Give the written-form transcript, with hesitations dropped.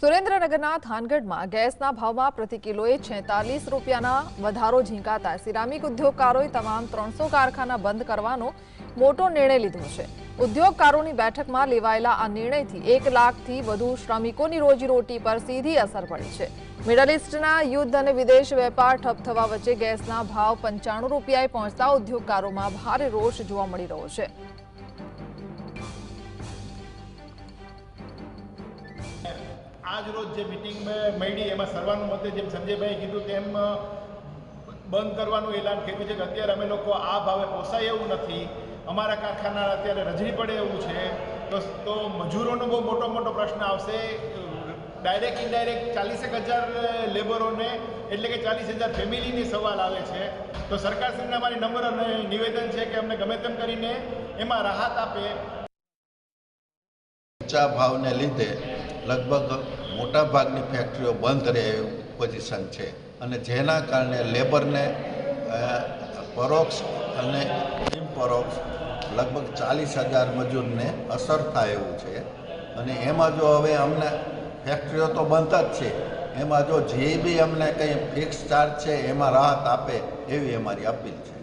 સુરેન્દ્રનગરના થાનગઢમાં ગેસના ભાવમાં પ્રતિ કિલોએ 46 રૂપિયાના વધારો ઝીંકાતા સિરામિક ઉદ્યોગકારોએ તમામ 300 કારખાના બંધ કરવાનો મોટો નિર્ણય લીધો છે। ઉદ્યોગકારોની બેઠકમાં લેવાયેલા આ નિર્ણયથી 1 લાખથી વધુ શ્રમિકોની રોજીરોટી પર સીધી અસર પડી છે। મિડલ ઇસ્ટના યુદ્ધ અને વિદેશ વેપાર ઠપ થવા વચ્ચે ગેસના ભાવ 95 રૂપિયાએ પહોંચતા ઉદ્યોગકારોમાં ભારે રોષ જોવા મળી રહ્યો છે। आज रोज जो मीटिंग में मળી એમાં સર્વાનુમતે જેમ સંજયભાઈ કીધું તેમ બંધ કરવાનું એલાન કર્યું છે કે અત્યારે અમે લોકો આ ભાવે પોસાય એવું નથી, અમારા કારખાના અત્યારે રજડી પડે એવું છે, તો મજૂરોનો બહુ મોટો પ્રશ્ન આવશે। ડાયરેક્ટ ઇનડાયરેક્ટ 40,000 લેબરોને એટલે કે 40,000 ફેમિલીની સવાલ આવે છે। તો સરકારશ્રીને અમારી નમ્ર નિવેદન છે કે અમને ગમે તેમ કરીને એમાં રાહત આપે। ઊંચા ભાવને લીધે લગભગ મોટા ભાગની ફેક્ટરીઓ બંધ રહે એવું પોઝિશન છે અને જેના કારણે લેબરને પરોક્ષ અને ઇનપરોક્ષ લગભગ 40,000 મજૂરને અસર થાય એવું છે। અને એમાં જો હવે અમને ફેક્ટરીઓ તો બંધ જ છે, એમાં જો જે બી અમને કંઈ ફિક્સ ચાર્જ છે એમાં રાહત આપે એવી અમારી અપીલ છે।